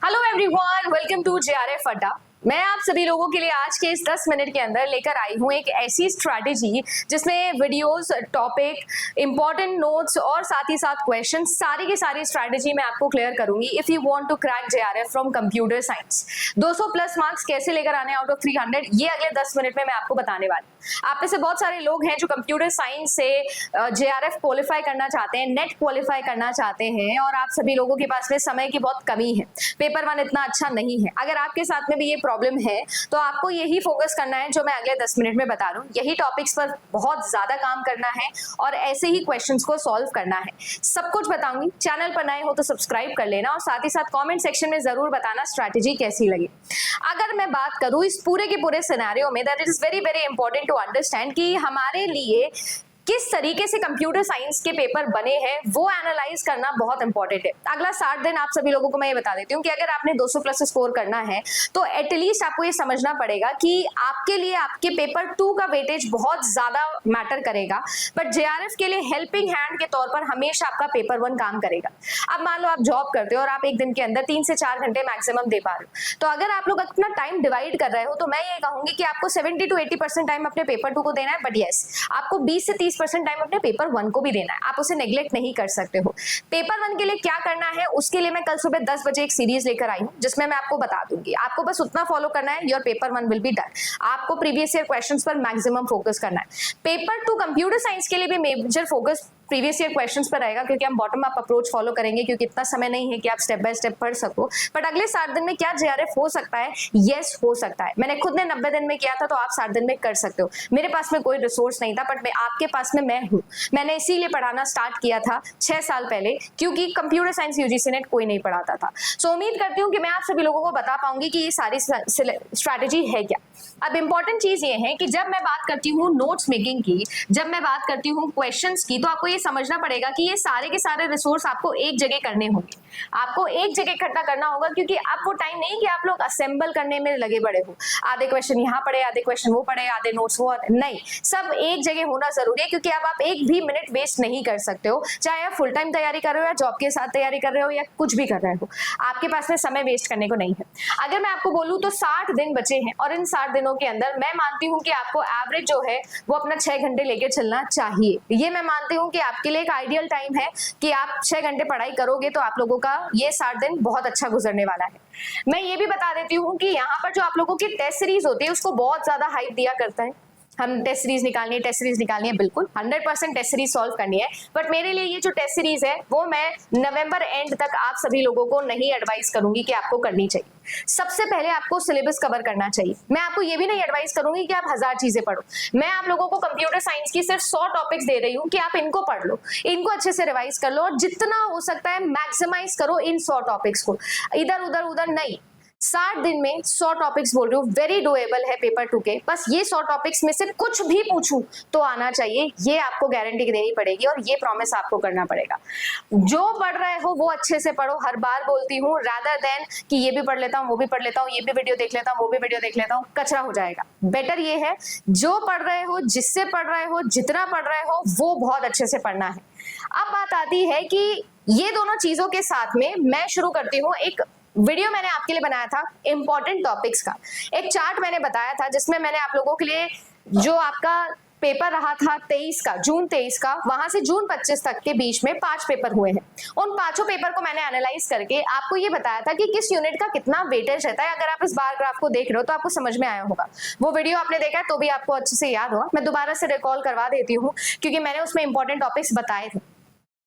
Hello everyone, welcome to JRF Adda. मैं आप सभी लोगों के लिए आज के इस 10 मिनट के अंदर लेकर आई हूं एक ऐसी स्ट्रैटेजी जिसमें वीडियोस, टॉपिक, इंपॉर्टेंट नोट्स और साथ ही साथ क्वेश्चन, सारी की सारी स्ट्रैटेजी मैं आपको क्लियर करूंगी if you want to crack JRF from computer science. 200 plus marks कैसे लेकर आने आउट ऑफ 300, ये अगले 10 मिनट में मैं आपको बताने वाली हूं। आप में से बहुत सारे लोग हैं जो कंप्यूटर साइंस से जेआरएफ क्वालिफाई करना चाहते हैं, नेट क्वालिफाई करना चाहते हैं, और आप सभी लोगों के पास में समय की बहुत कमी है, पेपर 1 इतना अच्छा नहीं है। अगर आपके साथ में भी ये प्रॉब्लम है तो आपको यही फोकस करना है जो मैं अगले 10 मिनट में बता रहा हूं। यही टॉपिक्स पर बहुत ज्यादा काम करना है और ऐसे ही क्वेश्चंस को सॉल्व करना है। सब कुछ बताऊंगी। चैनल पर नए हो तो सब्सक्राइब कर लेना और साथ ही साथ कमेंट सेक्शन में जरूर बताना स्ट्रैटेजी कैसी लगी। अगर मैं बात करूं इस पूरे के पूरे सिनेरियो में, that is very very important to understand कि हमारे लिए किस तरीके से कंप्यूटर साइंस के पेपर बने हैं वो एनालाइज करना बहुत इंपॉर्टेंट है। अगला 60 दिन आप सभी लोगों को मैं ये बता देती हूँ कि अगर आपने 200 प्लस स्कोर करना है तो एटलीस्ट आपको ये समझना पड़ेगा कि आपके लिए आपके पेपर 2 का वेटेज बहुत ज्यादा मैटर करेगा, बट जेआरएफ के लिए हेल्पिंग हैंड के तौर पर हमेशा आपका पेपर 1 काम करेगा। अब मान लो आप जॉब करते हो और आप एक दिन के अंदर 3 से 4 घंटे मैक्सिमम दे पा रहे हो, तो अगर आप लोग अपना टाइम डिवाइड कर रहे हो तो मैं ये कहूंगी कि आपको 70 to 80% टाइम अपने पेपर 2 को देना है, बट यस आपको 20 से 30% टाइम अपने पेपर 1 को भी देना है। आप उसे नेग्लेक्ट नहीं कर सकते हो। पेपर 1 के लिए क्या करना है उसके लिए मैं कल सुबह 10 बजे एक सीरीज लेकर आई हूं जिसमें मैं आपको बता दूंगी। आपको बस उतना फॉलो करना है, your paper 1 will be done. आपको प्रीवियस ईयर क्वेश्चंस पर मैक्सिमम फोकस करना है। पेपर 2 कंप्यूटर साइंस के लिए भी major focus previous year questions पर रहेगा, क्योंकि हम बॉटम अप अप्रोच फॉलो करेंगे, क्योंकि इतना समय नहीं है कि आप स्टेप बाय स्टेप पढ़ सको। बट अगले 60 दिन में क्या जेआरएफ हो सकता है? यस हो सकता है। मैंने खुद ने 90 दिन में किया था, तो आप 60 दिन में कर सकते हो। मेरे पास में कोई रिसोर्स नहीं था, बट मैं आपके पास में मैं हूँ। मैंने इसीलिए पढ़ाना स्टार्ट किया था 6 साल पहले, क्योंकि कंप्यूटर साइंस यूजीसी नेट कोई नहीं पढ़ाता था। सो उम्मीद करती हूँ कि मैं आप सभी लोगों को बता पाऊंगी कि ये सारी स्ट्रैटेजी है क्या। अब इंपॉर्टेंट चीज ये है कि जब मैं बात करती हूँ नोट्स मेकिंग की, जब मैं बात करती हूँ क्वेश्चंस की, तो आपको ये समझना पड़ेगा कि ये सारे के सारे रिसोर्स आपको एक जगह करने होंगे, आपको एक जगह इकट्ठा करना होगा, क्योंकि अब वो टाइम नहीं कि आप लोग असेंबल करने में लगे बड़े हो, आधे क्वेश्चन यहाँ पढ़े, आधे क्वेश्चन वो पढ़े, आधे नोट्स वो, नहीं, सब एक जगह होना जरूरी है, क्योंकि अब आप एक भी मिनट वेस्ट नहीं कर सकते हो। चाहे आप फुल टाइम तैयारी कर रहे हो या जॉब के साथ तैयारी कर रहे हो या कुछ भी कर रहे हो, आपके पास में समय वेस्ट करने को नहीं है। अगर मैं आपको बोलूं तो 60 दिन बचे हैं, और इन 60 दिनों के अंदर मैं मानती हूं कि आपको एवरेज जो है वो अपना 6 घंटे लेके चलना चाहिए। ये मैं मानती हूं कि आपके लिए एक आइडियल टाइम है कि आप 6 घंटे पढ़ाई करोगे तो आप लोगों का ये 60 दिन बहुत अच्छा गुजरने वाला है। मैं ये भी बता देती हूँ कि यहाँ पर जो आप लोगों की टेस्ट सीरीज होती है उसको बहुत ज्यादा हाइप दिया करता है, हम टेस्ट सीरीज निकालनी है, टेस्ट सीरीज निकालनी है, बिल्कुल 100% टेस्ट सीरीज सॉल्व करनी है। बट मेरे लिए ये जो टेस्ट सीरीज है वो मैं नवंबर एंड तक आप सभी लोगों को नहीं एडवाइस करूंगी कि आपको करनी चाहिए। सबसे पहले आपको सिलेबस कवर करना चाहिए। मैं आपको ये भी नहीं एडवाइस करूंगी कि आप 1000 चीजें पढ़ो। मैं आप लोगों को कंप्यूटर साइंस की सिर्फ 100 टॉपिक्स दे रही हूँ कि आप इनको पढ़ लो, इनको अच्छे से रिवाइज कर लो, और जितना हो सकता है मैक्सिमाइज करो इन 100 टॉपिक्स को, इधर उधर उधर नहीं। 60 दिन में 100 टॉपिक्स बोल रही हूँ, वेरी डुएबल है पेपर 2 के। बस ये 100 टॉपिक्स में से कुछ भी पूछूं तो आना चाहिए, ये आपको गारंटी देनी पड़ेगी और ये प्रॉमिस आपको करना पड़ेगा। जो पढ़ रहे हो वो अच्छे से पढ़ो, हर बार बोलती हूँ, रादर देन कि ये भी पढ़ लेता हूँ, वो भी पढ़ लेता हूँ, ये भी वीडियो देख लेता हूँ, वो भी वीडियो देख लेता हूँ, कचरा हो जाएगा। बेटर ये है जो पढ़ रहे हो, जिससे पढ़ रहे हो, जितना पढ़ रहे हो, वो बहुत अच्छे से पढ़ना है। अब बात आती है कि ये दोनों चीजों के साथ में मैं शुरू करती हूँ एक वीडियो मैंने आपके लिए बनाया था इंपॉर्टेंट टॉपिक्स का, एक चार्ट मैंने बताया था जिसमें मैंने आप लोगों के लिए जो आपका पेपर रहा था 23 का, जून 23 का, वहां से जून 25 तक के बीच में 5 पेपर हुए हैं। उन 5 पेपर को मैंने एनालाइज करके आपको ये बताया था कि किस यूनिट का कितना वेटेज रहता है। अगर आप इस बार ग्राफ को देख रहे हो तो आपको समझ में आया होगा। वो वीडियो आपने देखा है तो भी आपको अच्छे से याद होगा, मैं दोबारा से रिकॉल करवा देती हूँ क्योंकि मैंने उसमें इंपॉर्टेंट टॉपिक्स बताए थे।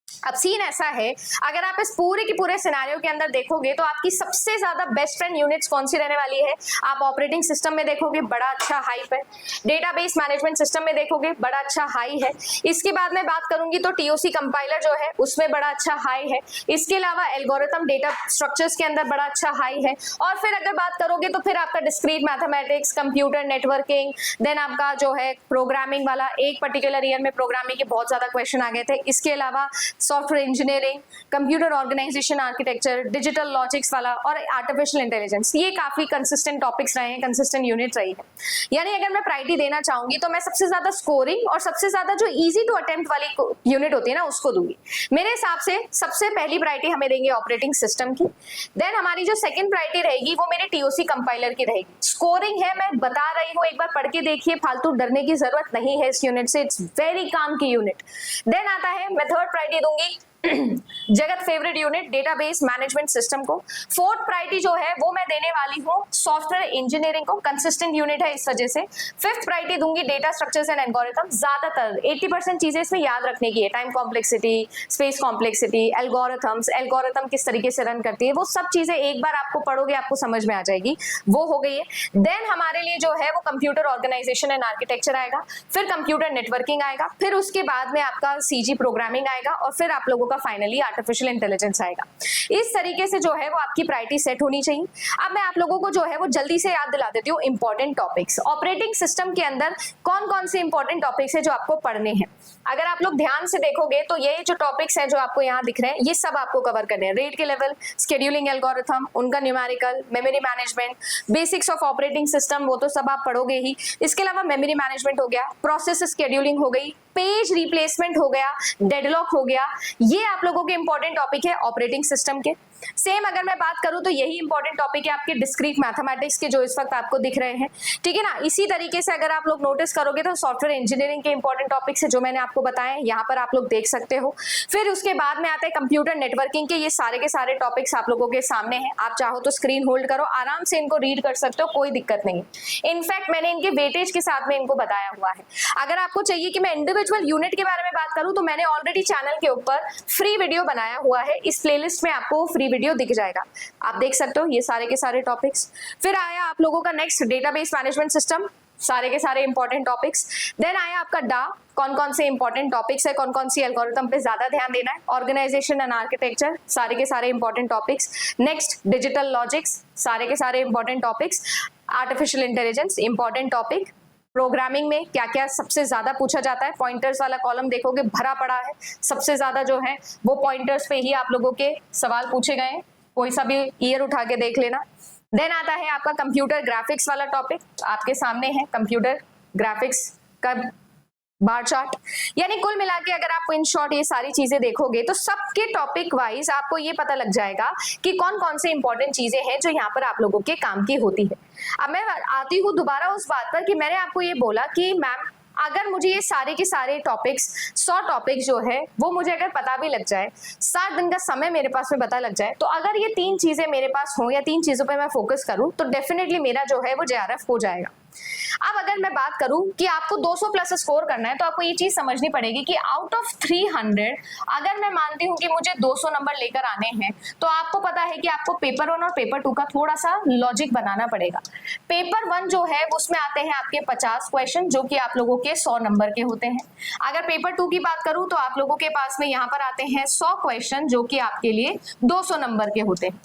अब सीन ऐसा है, अगर आप इस पूरे के पूरे सिनेरियो के अंदर देखोगे तो आपकी सबसे ज्यादा बेस्ट फ्रेंड यूनिट्स कौन सी रहने वाली है? आप ऑपरेटिंग सिस्टम में देखोगे बड़ा अच्छा हाइप है, डेटाबेस मैनेजमेंट सिस्टम में देखोगे बड़ा अच्छा हाई है, इसके बाद मैं बात करूंगी तो टीओसी कंपाइलर जो है उसमें बड़ा अच्छा हाई है, इसके अलावा एल्गोरिथम डेटा स्ट्रक्चर्स के अंदर बड़ा अच्छा हाई है, और फिर अगर बात करोगे तो फिर आपका discrete mathematics, computer networking, then आपका जो है प्रोग्रामिंग वाला, एक पर्टिकुलर ईयर में प्रोग्रामिंग के बहुत ज्यादा क्वेश्चन आ गए थे, इसके अलावा software engineering, computer organisation architecture, digital logics वाला और आर्टिफिशियल इंटेलिजेंस, ये काफी कंसिस्टेंट टॉपिक्स रहे हैं, कंसिस्टेंट यूनिट रही है। यानी अगर मैं प्रायोरिटी देना चाहूंगी तो मैं सबसे ज्यादा स्कोरिंग और सबसे ज्यादा जो इजी टू अटेम्प्ट वाली यूनिट होती है ना उसको दूंगी। मेरे हिसाब से सबसे पहली प्रायोरिटी हमें देंगे ऑपरेटिंग सिस्टम की। देन हमारी जो सेकंड प्रायोरिटी रहेगी वो मेरे टीओसी कंपाइलर की रहेगी। स्कोरिंग है, मैं बता रही हूँ, एक बार पढ़ के देखिए, फालतू डरने की जरूरत नहीं है इस यूनिट से, इट्स वेरी काम की यूनिट। देन आता है, मैं थर्ड प्रायोरिटी दूंगी जगत favourite unit database management system को। फोर्थ प्रायोरिटी जो है वो मैं देने वाली हूँ सॉफ्टवेयर इंजीनियरिंग को, कंसिस्टेंट यूनिट है इस वजह से। फिफ्थ प्रायोरिटी दूंगी डेटा स्ट्रक्चर्स एंड एल्गोरिथम। ज्यादातर 80% चीजें इसमें याद रखने की है, time complexity, space complexity, algorithms, algorithm किस तरीके से रन करती है, वो सब चीजें एक बार आपको पढ़ोगे आपको समझ में आ जाएगी, वो हो गई है। देन हमारे लिए जो है वो कंप्यूटर ऑर्गेनाइजेशन एंड आर्किटेक्चर आएगा, फिर कंप्यूटर नेटवर्किंग आएगा, फिर उसके बाद में आपका सीजी प्रोग्रामिंग आएगा और फिर आप लोगों फाइनली आर्टिफिशियल इंटेलिजेंस आएगा। इस तरीके से जो है वो आपकी प्रायोरिटी सेट होनी चाहिए। अब मैं आप लोगों को जो है वो जल्दी से याद दिला देती हूँ इंपॉर्टेंट टॉपिक्स। ऑपरेटिंग सिस्टम के अंदर कौन कौन से इंपॉर्टेंट टॉपिक्स है जो आपको पढ़ने हैं। अगर आप लोग ध्यान से देखोगे तो ये जो टॉपिक्स हैं जो आपको यहाँ दिख रहे हैं ये सब आपको कवर करने हैं। रेट के लेवल, शेड्यूलिंग एल्गोरिथम, उनका numerical, memory management, basics of operating system, वो तो सब आप पढ़ोगे ही। इसके अलावा मेमोरी मैनेजमेंट हो गया, प्रोसेस शेड्यूलिंग हो गई, पेज रिप्लेसमेंट हो गया, डेडलॉक हो गया, ये आप लोगों के इंपॉर्टेंट टॉपिक है ऑपरेटिंग सिस्टम के। सेम अगर मैं बात करूं तो यही इंपॉर्टेंट टॉपिक है आपके डिस्क्रीट मैथमेटिक्स के जो इस वक्त आपको दिख रहे हैं, ठीक है ना। इसी तरीके से अगर आप लोग नोटिस करोगे तो सॉफ्टवेयर इंजीनियरिंग के इंपॉर्टेंट टॉपिक्स है जो मैंने आपको बताए, यहाँ पर आप लोग देख सकते हो। फिर उसके बाद में आते हैं कंप्यूटर नेटवर्किंग के, ये सारे के सारे टॉपिक्स आप लोगों के सामने हैं। आप चाहो तो स्क्रीन होल्ड करो, आराम से इनको रीड कर सकते हो, कोई दिक्कत नहीं। इनफैक्ट मैंने इनके वेटेज के साथ में इनको बताया हुआ है। अगर आपको चाहिए कि मैं इंडिविजुअल यूनिट के बारे में बात करूं तो मैंने ऑलरेडी चैनल के ऊपर फ्री वीडियो बनाया हुआ है, इस प्लेलिस्ट में आपको फ्री वीडियो दिख जाएगा, आप देख सकते हो ये सारे के सारे टॉपिक्स। फिर आया आप लोगों का नेक्स्ट डेटाबेस मैनेजमेंट सिस्टम, सारे के सारे इंपॉर्टेंट टॉपिक्स। देन आया आपका डा, कौन कौन से इंपॉर्टेंट टॉपिक्स है, कौन कौन सी एल्गोरिथम पे ज्यादा ध्यान देना है, ऑर्गेनाइजेशन एंड आर्किटेक्चर, सारे के सारे important topics. Next digital logics, सारे के सारे important topics. Artificial intelligence important topic. Programming में क्या क्या सबसे ज्यादा पूछा जाता है, पॉइंटर्स वाला कॉलम देखोगे भरा पड़ा है, सबसे ज्यादा जो है वो पॉइंटर्स पे ही आप लोगों के सवाल पूछे गए हैं, कोई सा भी ईयर उठा के देख लेना। देन आता है आपका कंप्यूटर ग्राफिक्स वाला टॉपिक, आपके सामने है कंप्यूटर ग्राफिक्स का बार चार्ट। यानी कुल मिला के अगर आप इन शॉर्ट ये सारी चीजें देखोगे तो सबके टॉपिक वाइज आपको ये पता लग जाएगा कि कौन कौन से इंपॉर्टेंट चीजें हैं जो यहाँ पर आप लोगों के काम की होती है। अब मैं आती हूँ दोबारा उस बात पर कि मैंने आपको ये बोला कि मैम अगर मुझे ये सारे के सारे टॉपिक्स 100 टॉपिक्स जो है वो मुझे अगर पता भी लग जाए, 60 दिन का समय मेरे पास में पता लग जाए, तो अगर ये 3 चीजें मेरे पास हो या 3 चीजों पे मैं फोकस करूं तो डेफिनेटली मेरा जो है वो जेआरएफ हो जाएगा। अब अगर मैं बात करूं कि आपको 200 प्लस स्कोर करना है तो आपको ये चीज समझनी पड़ेगी कि आउट ऑफ 300 अगर मैं मानती हूं कि मुझे 200 नंबर लेकर आने हैं तो आपको पता है कि आपको पेपर 1 और पेपर 2 का थोड़ा सा लॉजिक बनाना पड़ेगा। पेपर 1 जो है उसमें आते हैं आपके 50 क्वेश्चन जो कि आप लोगों के 100 नंबर के होते हैं। अगर पेपर 2 की बात करूं तो आप लोगों के पास में यहाँ पर आते हैं 100 क्वेश्चन जो कि आपके लिए 200 नंबर के होते हैं।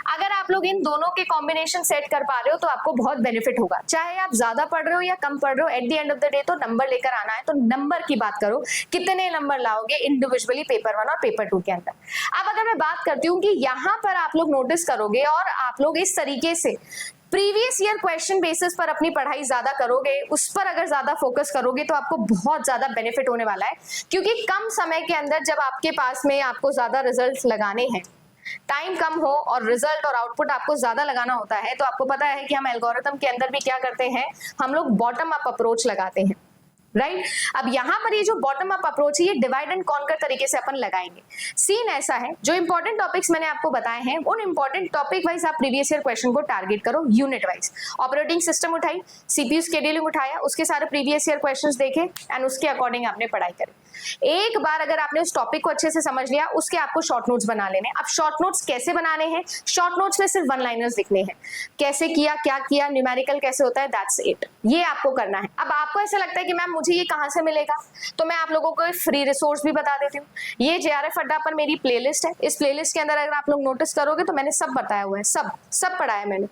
अगर आप लोग इन दोनों के कॉम्बिनेशन सेट कर पा रहे हो तो आपको बहुत बेनिफिट होगा, चाहे आप ज्यादा पढ़ रहे हो या कम पढ़ रहे हो, at the end of the day तो नंबर लेकर आना है। तो नंबर की बात करो, कितने नंबर लाओगे इंडिविजुअली पेपर 1 और पेपर 2 के अंदर। अब अगर मैं बात करती हूँ कि यहाँ पर आप लोग नोटिस करोगे और आप लोग इस तरीके से प्रीवियस ईयर क्वेश्चन बेसिस पर अपनी पढ़ाई ज्यादा करोगे, उस पर अगर ज्यादा फोकस करोगे तो आपको बहुत ज्यादा बेनिफिट होने वाला है, क्योंकि कम समय के अंदर जब आपके पास में आपको ज्यादा रिजल्ट लगाने हैं, टाइम कम हो और रिजल्ट और आउटपुट आपको ज्यादा लगाना होता है, तो आपको पता है कि हम एल्गोरिथम के अंदर भी क्या करते हैं, हम लोग बॉटम अप अप्रोच लगाते हैं, राइट। अब यहाँ पर ये जो बॉटम अप अप्रोच है ये डिवाइड एंड कॉन्कर तरीके से अपन लगाएंगे। सीन ऐसा है, जो इंपॉर्टेंट टॉपिक्स मैंने आपको बताए हैं उन इंपॉर्टेंट टॉपिक वाइज आप प्रीवियस ईयर क्वेश्चन को टारगेट करो यूनिट वाइज। ऑपरेटिंग सिस्टम उठाई, सीपीयू शेड्यूलिंग उठाया, उसके सारे प्रीवियस ईयर क्वेश्चंस देखे एंड उसके अकॉर्डिंग आपने पढ़ाई करी। एक बार अगर आपने उस टॉपिक को अच्छे से समझ लिया, उसके आपको शॉर्ट नोट्स बना लेने। अब शॉर्ट नोट्स कैसे बनाने हैं, शॉर्ट नोट्स में सिर्फ 1 लाइनर्स लिखने हैं, कैसे किया, क्या किया, न्यूमेरिकल कैसे होता है, दैट्स इट, ये आपको करना है। अब आपको ऐसा लगता है कि मैम मुझे ये कहाँ से मिलेगा, तो मैं आप लोगों को फ्री रिसोर्स भी बता देती हूँ। ये जेआरएफ अड्डा पर मेरी प्लेलिस्ट है, इस प्लेलिस्ट के अंदर अगर आप लोग नोटिस करोगे तो मैंने सब बताया हुआ है, सब पढ़ाया मैंने,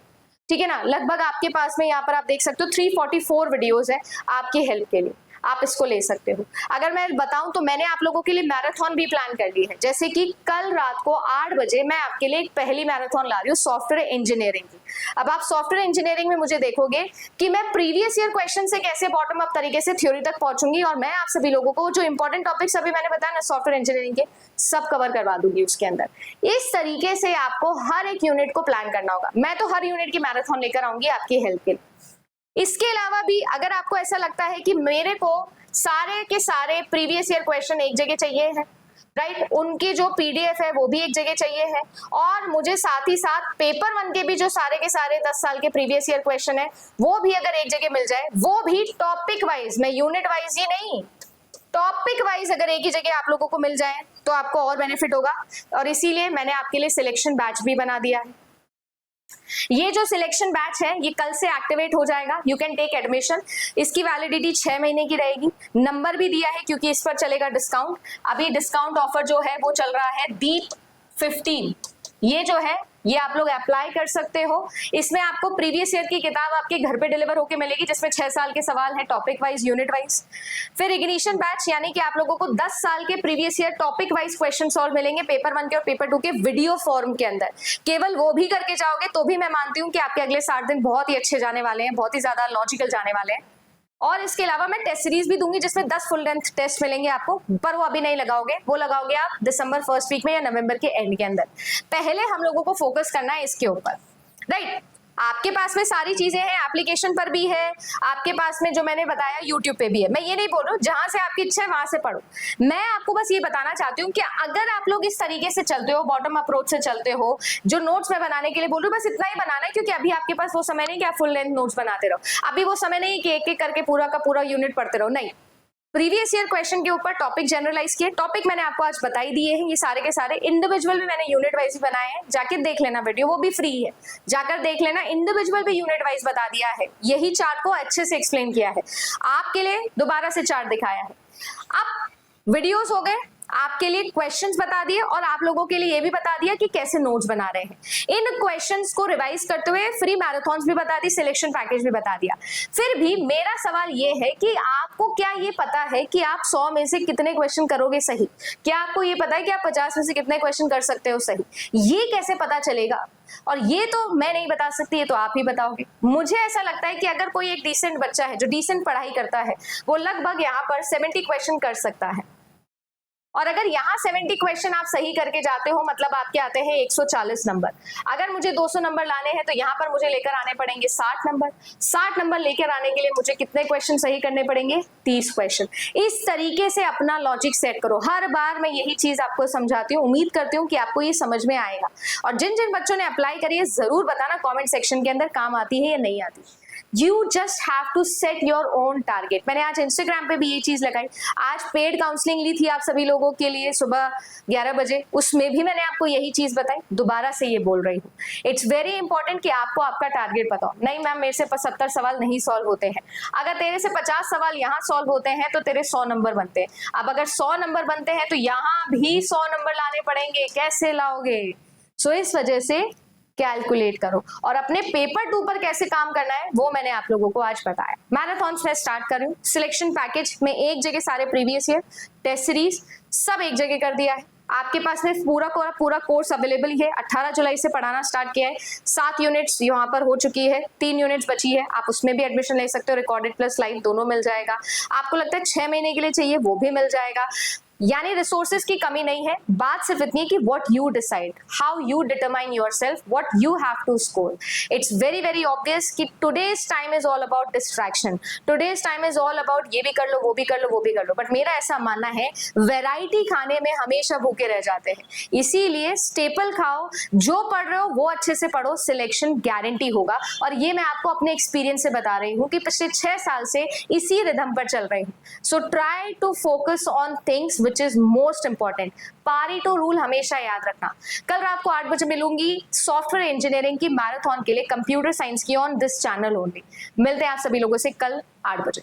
ठीक है ना। लगभग आपके पास में यहाँ पर आप देख सकते हो 344 वीडियोस है आपकी हेल्प के लिए। आप इसको ले सकते हो। अगर मैं बताऊं तो मैंने आप लोगों के लिए मैराथन भी प्लान कर ली है, जैसे कि कल रात को 8 बजे मैं आपके लिए एक पहली मैराथन ला रही हूँ सॉफ्टवेयर इंजीनियरिंग की। अब आप सॉफ्टवेयर इंजीनियरिंग में मुझे देखोगे कि मैं प्रीवियस ईयर क्वेश्चन से कैसे बॉटम अप तरीके से थ्योरी तक पहुंचूंगी, और मैं आप सभी लोगों को जो इंपॉर्टेंट टॉपिक्स अभी मैंने बताया ना सॉफ्टवेयर इंजीनियरिंग के, सब कवर करवा दूंगी उसके अंदर। इस तरीके से आपको हर एक यूनिट को प्लान करना होगा। मैं तो हर यूनिट की मैराथन लेकर आऊंगी आपकी हेल्प के लिए। इसके अलावा भी अगर आपको ऐसा लगता है कि मेरे को सारे के सारे प्रीवियस ईयर क्वेश्चन एक जगह चाहिए है, राइट, उनकी जो पीडीएफ है वो भी एक जगह चाहिए है, और मुझे साथ ही साथ पेपर 1 के भी जो सारे के सारे 10 साल के प्रीवियस ईयर क्वेश्चन है वो भी अगर एक जगह मिल जाए, वो भी टॉपिक वाइज, मैं यूनिट वाइज ही नहीं, टॉपिक वाइज अगर एक ही जगह आप लोगों को मिल जाए तो आपको और बेनिफिट होगा। और इसीलिए मैंने आपके लिए सिलेक्शन बैच भी बना दिया है। ये जो सिलेक्शन बैच है ये कल से एक्टिवेट हो जाएगा। You can take admission. इसकी वैलिडिटी 6 महीने की रहेगी। नंबर भी दिया है क्योंकि इस पर चलेगा डिस्काउंट। अभी डिस्काउंट ऑफर जो है वो चल रहा है दीप 15। ये जो है ये आप लोग अप्लाई कर सकते हो। इसमें आपको प्रीवियस ईयर की किताब आपके घर पे डिलीवर होके मिलेगी, जिसमें 6 साल के सवाल हैं टॉपिक वाइज, यूनिट वाइज। फिर इग्निशन बैच यानी कि आप लोगों को 10 साल के previous year topic wise question solve मिलेंगे पेपर 1 के और पेपर 2 के वीडियो फॉर्म के अंदर। केवल वो भी करके जाओगे तो भी मैं मानती हूँ कि आपके अगले 60 दिन बहुत ही अच्छे जाने वाले हैं, बहुत ही ज्यादा लॉजिकल जाने वाले हैं। और इसके अलावा मैं टेस्ट सीरीज भी दूंगी जिसमें 10 फुल लेंथ टेस्ट मिलेंगे आपको, पर वो अभी नहीं लगाओगे, वो लगाओगे आप दिसंबर फर्स्ट वीक में या नवंबर के एंड के अंदर। पहले हम लोगों को फोकस करना है इसके ऊपर, राइट। आपके पास में सारी चीजें हैं, एप्लीकेशन पर भी है, आपके पास में जो मैंने बताया यूट्यूब पे भी है। मैं ये नहीं बोल रहा हूँ जहां से आपकी इच्छा है वहां से पढ़ो। मैं आपको बस ये बताना चाहती हूँ कि अगर आप लोग इस तरीके से चलते हो, बॉटम अप्रोच से चलते हो, जो नोट्स मैं बनाने के लिए बोल रही हूँ बस इतना ही बनाना है, क्योंकि अभी आपके पास वो समय नहीं कि आप फुल लेंथ नोट्स बनाते रहो। अभी वो समय नहीं कि एक एक करके पूरा का पूरा यूनिट पढ़ते रहो, नहीं। प्रीवियस ईयर क्वेश्चन के ऊपर टॉपिक जनरलाइज किए, टॉपिक मैंने आपको आज बता ही दिए हैं, ये सारे के सारे। इंडिविजुअल भी मैंने यूनिट वाइज बनाए हैं, जाके देख लेना वीडियो, वो भी फ्री है, जाकर देख लेना। इंडिविजुअल भी यूनिट वाइज बता दिया है, यही चार्ट को अच्छे से एक्सप्लेन किया है आपके लिए, दोबारा से चार्ट दिखाया है। अब वीडियोस हो गए, आपके लिए क्वेश्चंस बता दिए और आप लोगों के लिए ये भी बता दिया कि कैसे नोट्स बना रहे हैं। इन क्वेश्चंस को रिवाइज करते हुए फ्री मैराथन्स भी बता दी, सिलेक्शन पैकेज भी बता दिया। फिर भी मेरा सवाल ये है कि आपको क्या ये पता है कि आप 100 में से कितने क्वेश्चन करोगे सही? क्या आपको ये पता है कि आप 50 में से कितने क्वेश्चन कर सकते हो सही? ये कैसे पता चलेगा? और ये तो मैं नहीं बता सकती, ये तो आप ही बताओगे। मुझे ऐसा लगता है कि अगर कोई एक डिसेंट बच्चा है जो डिसेंट पढ़ाई करता है, वो लगभग यहाँ पर 70 क्वेश्चन कर सकता है। और अगर यहाँ 70 क्वेश्चन आप सही करके जाते हो, मतलब आपके आते हैं 140 नंबर। अगर मुझे 200 नंबर लाने हैं तो यहाँ पर मुझे लेकर आने पड़ेंगे 60 नंबर। 60 नंबर लेकर आने के लिए मुझे कितने क्वेश्चन सही करने पड़ेंगे? 30 क्वेश्चन। इस तरीके से अपना लॉजिक सेट करो। हर बार मैं यही चीज आपको समझाती हूँ, उम्मीद करती हूँ कि आपको ये समझ में आएगा। और जिन जिन बच्चों ने अप्लाई करी है जरूर बताना कॉमेंट सेक्शन के अंदर, काम आती है या नहीं आती। You just have to set your own target। मैंने आज इंस्टाग्राम पे भी ये चीज लगाई। आज पेड काउंसलिंग ली थी आप सभी लोगों के लिए सुबह 11 बजे, उसमें भी मैंने आपको यही चीज बताई। दोबारा से ये बोल रही हूँ, इट्स वेरी इंपॉर्टेंट कि आपको आपका टारगेट पता हो। नहीं मैम मेरे से 70 सवाल नहीं सॉल्व होते हैं। अगर तेरे से 50 सवाल यहाँ सॉल्व होते हैं तो तेरे 100 नंबर बनते हैं। अब अगर 100 नंबर बनते हैं तो यहाँ भी 100 नंबर लाने पड़ेंगे। कैसे लाओगे? सो इस वजह से कैलकुलेट करो और अपने पेपर 2 पर कैसे काम करना है वो मैंने आप लोगों को आज बताया। मैराथन्स में स्टार्ट कर रही हूँ। सिलेक्शन पैकेज में एक जगह सारे प्रीवियस ईयर टेस्ट सीरीज सब एक जगह कर दिया है। आपके पास में पूरा कोर्स अवेलेबल है। 18 जुलाई से पढ़ाना स्टार्ट किया है। 7 यूनिट्स यहाँ पर हो चुकी है, 3 यूनिट्स बची है। आप उसमें भी एडमिशन ले सकते हो। रिकॉर्डेड प्लस लाइव दोनों मिल जाएगा। आपको लगता है 6 महीने के लिए चाहिए, वो भी मिल जाएगा। यानी रिसोर्सेज की कमी नहीं है। बात सिर्फ इतनी है कि what you decide, how you determine yourself, what you have to score. It's very very obvious कि today's time is all about distraction. Today's time is all about ये भी कर लो, वो भी कर लो, वो भी कर लो। बट मेरा ऐसा मानना है वैरायटी खाने में हमेशा भूखे रह जाते हैं। इसीलिए स्टेपल खाओ, जो पढ़ रहे हो वो अच्छे से पढ़ो, सिलेक्शन गारंटी होगा। और ये मैं आपको अपने एक्सपीरियंस से बता रही हूँ कि पिछले 6 साल से इसी रिदम पर चल रही हूँ। So try to focus on things which is most important। Pareto rule हमेशा याद रखना। कल रात को 8 बजे मिलूंगी सॉफ्टवेयर इंजीनियरिंग की मैराथन के लिए, कंप्यूटर साइंस की, ऑन दिस चैनल ओनली। मिलते हैं आप सभी लोगों से कल 8 बजे।